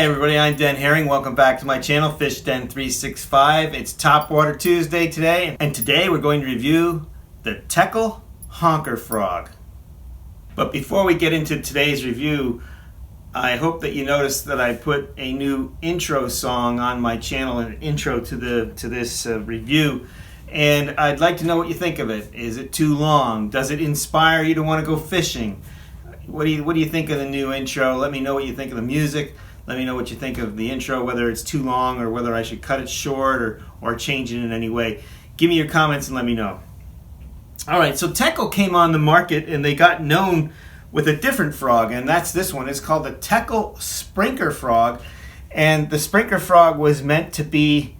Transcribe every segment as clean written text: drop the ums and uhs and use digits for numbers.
everybody, I'm Den Haring. Welcome back to my channel, Fish Den 365. It's Topwater Tuesday today, and today we're going to review the Tekkel Honker Frog. But before we get into today's review, I hope that you noticed that I put a new intro song on my channel, an intro to this review, and I'd like to know what you think of it. Is it too long? Does it inspire you to want to go fishing? What do you think of the new intro? Let me know what you think of the music. Let me know what you think of the intro, whether it's too long or whether I should cut it short or change it in any way. Give me your comments and let me know. Alright, so Teckel came on the market and they got known with a different frog, and that's this one. It's called the Teckel Sprinker Frog, and the Sprinker Frog was meant to be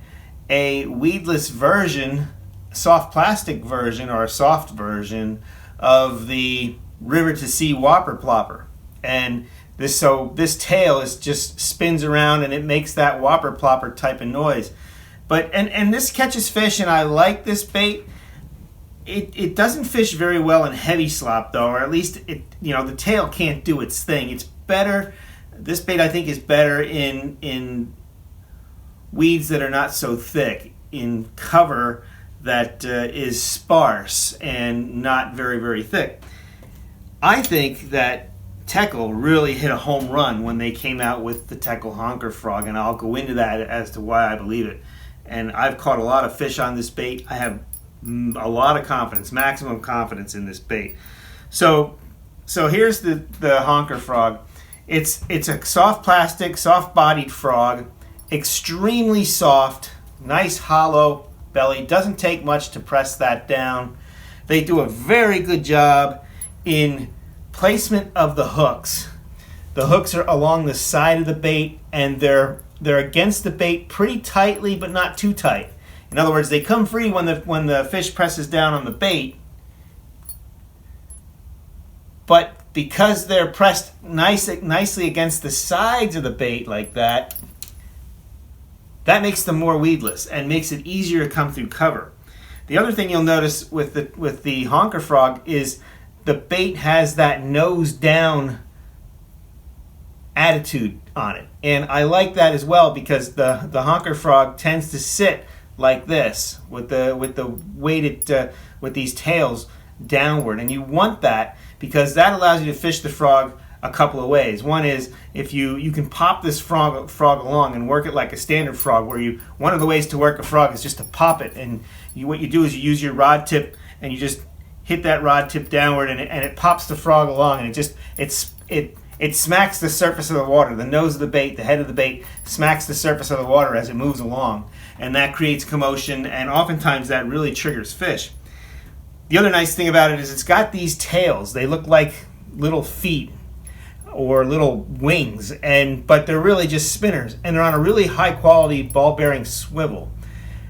a weedless version, soft plastic version, or a soft version of the river to sea whopper plopper. And this tail is just spins around and it makes that whopper plopper type of noise. But and this catches fish, and I like this bait. It doesn't fish very well in heavy slop though, or at least the tail can't do its thing. It's better. This bait I think is better in weeds that are not so thick, in cover that is sparse and not very, very thick. I think that Teckel really hit a home run when they came out with the Tekkel Honker Frog, and I'll go into that as to why I believe it. And I've caught a lot of fish on this bait. I have a lot of confidence, maximum confidence in this bait. So here's the Honker Frog. It's a soft plastic, soft-bodied frog, extremely soft, nice hollow belly. Doesn't take much to press that down. They do a very good job in placement of the hooks. The hooks are along the side of the bait, and they're against the bait pretty tightly, but not too tight. In other words, they come free when the fish presses down on the bait, but because they're pressed nicely against the sides of the bait like that, that makes them more weedless and makes it easier to come through cover. The other thing you'll notice with the Honker Frog is the bait has that nose down attitude on it, and I like that as well because the Honker Frog tends to sit like this with the weighted with these tails downward, and you want that because that allows you to fish the frog a couple of ways. One is if you can pop this frog along and work it like a standard frog, where one of the ways to work a frog is just to pop it, and what you do is you use your rod tip and you just hit that rod tip downward, and it pops the frog along, and it smacks the surface of the water. The nose of the bait, the head of the bait, smacks the surface of the water as it moves along, and that creates commotion, and oftentimes that really triggers fish. The other nice thing about it is it's got these tails. They look like little feet or little wings, but they're really just spinners, and they're on a really high quality ball bearing swivel,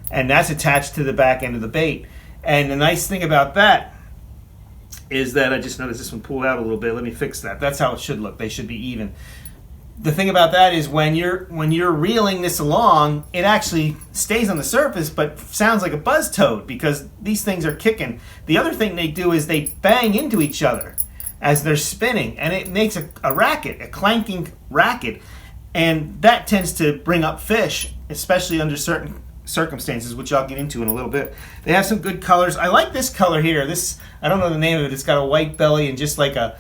and that's attached to the back end of the bait. And the nice thing about that is that I just noticed this one pulled out a little bit. Let me fix that. That's how it should look. They should be even. The thing about that is when you're reeling this along, it actually stays on the surface but sounds like a buzz toad because these things are kicking. The other thing they do is they bang into each other as they're spinning, and it makes a racket, a clanking racket, and that tends to bring up fish, especially under certain circumstances, which I'll get into in a little bit. They have some good colors. I like this color here. This, I don't know the name of it. It's got a white belly and just like a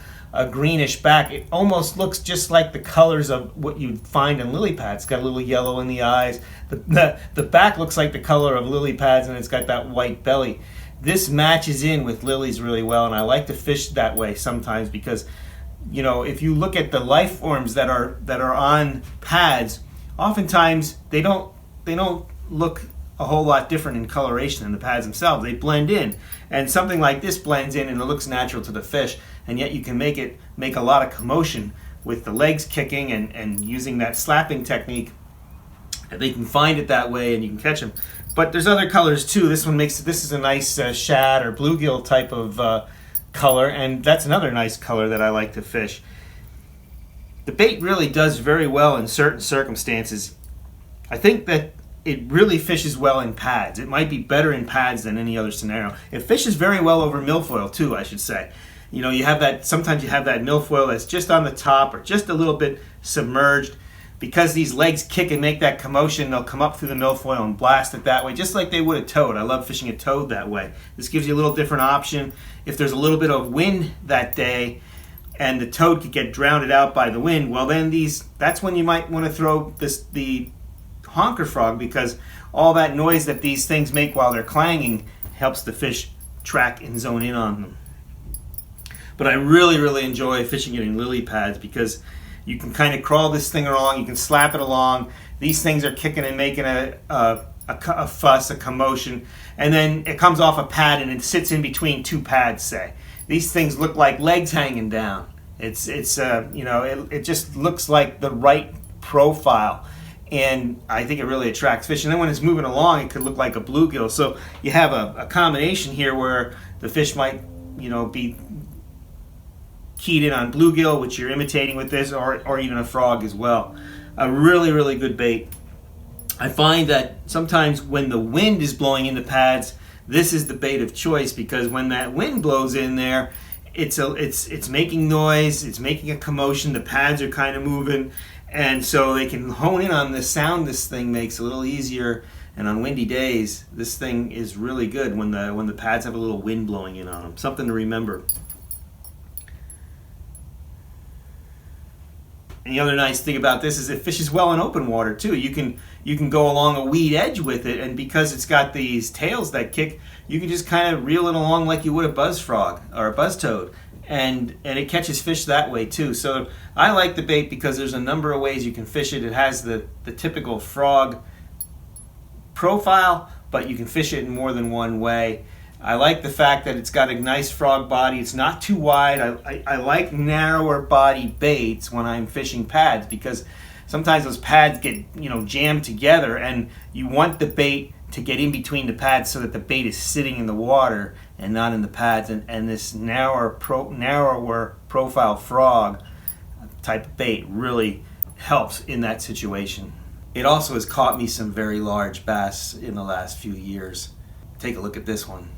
greenish back. It almost looks just like the colors of what you'd find in lily pads. It's got a little yellow in the eyes. The back looks like the color of lily pads, and it's got that white belly. This matches in with lilies really well, and I like to fish that way sometimes because, if you look at the life forms that are on pads, oftentimes they don't look a whole lot different in coloration than the pads themselves. They blend in, and something like this blends in and it looks natural to the fish, and yet you can make a lot of commotion with the legs kicking and using that slapping technique. They can find it that way and you can catch them. But there's other colors too. This is a nice shad or bluegill type of color, and that's another nice color that I like to fish. The bait really does very well in certain circumstances. I think that it really fishes well in pads. It might be better in pads than any other scenario. It fishes very well over milfoil too, I should say. You have that, sometimes you have that milfoil that's just on the top or just a little bit submerged. because these legs kick and make that commotion, they'll come up through the milfoil and blast it that way, just like they would a toad. I love fishing a toad that way. This gives you a little different option. If there's a little bit of wind that day and the toad could get drowned out by the wind, well then that's when you might want to throw the honker frog, because all that noise that these things make while they're clanging helps the fish track and zone in on them. But I really, really enjoy fishing it in lily pads because you can kind of crawl this thing along, you can slap it along. These things are kicking and making a fuss, a commotion, and then it comes off a pad and it sits in between two pads, say. These things look like legs hanging down. It just looks like the right profile, and I think it really attracts fish. And then when it's moving along, it could look like a bluegill. So you have a combination here where the fish might, be keyed in on bluegill, which you're imitating with this, or even a frog as well. A really, really good bait. I find that sometimes when the wind is blowing in the pads, this is the bait of choice, because when that wind blows in there, it's making noise, it's making a commotion, the pads are kind of moving, and so they can hone in on the sound this thing makes a little easier. And on windy days, this thing is really good when the pads have a little wind blowing in on them. Something to remember. And the other nice thing about this is it fishes well in open water too. You can go along a weed edge with it, and because it's got these tails that kick, you can just kind of reel it along like you would a buzz frog or a buzz toad, and it catches fish that way too. So I like the bait because there's a number of ways you can fish it. It has the typical frog profile, but you can fish it in more than one way. I like the fact that it's got a nice frog body. It's not too wide. I like narrower body baits when I'm fishing pads, because sometimes those pads get jammed together, and you want the bait to get in between the pads so that the bait is sitting in the water and not in the pads. And this narrower profile frog type of bait really helps in that situation. It also has caught me some very large bass in the last few years. Take a look at this one.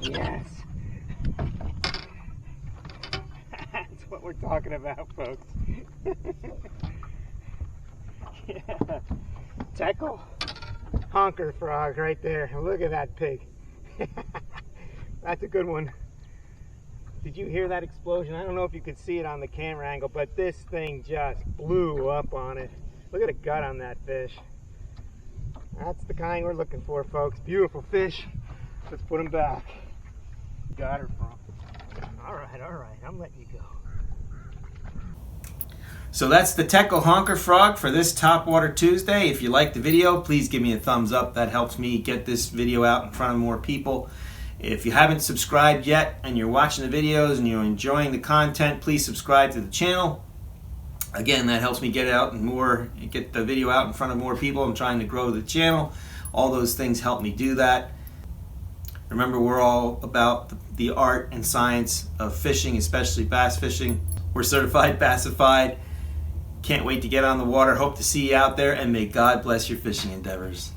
Yes. That's what we're talking about, folks. Yeah. Teckel Honker Frog right there. Look at that pig. That's a good one. Did you hear that explosion? I don't know if you could see it on the camera angle, but this thing just blew up on it. Look at the gut on that fish. That's the kind we're looking for, folks. Beautiful fish. Let's put them back. Got her from. All right, I'm letting you go. So that's the Tekkel Honker Frog for this Topwater Tuesday. If you liked the video, please give me a thumbs up. That helps me get this video out in front of more people. If you haven't subscribed yet and you're watching the videos and you're enjoying the content, please subscribe to the channel. Again, that helps me get the video out in front of more people. I'm trying to grow the channel. All those things help me do that. Remember, we're all about the art and science of fishing, especially bass fishing. We're certified bassified. Can't wait to get on the water. Hope to see you out there, and may God bless your fishing endeavors.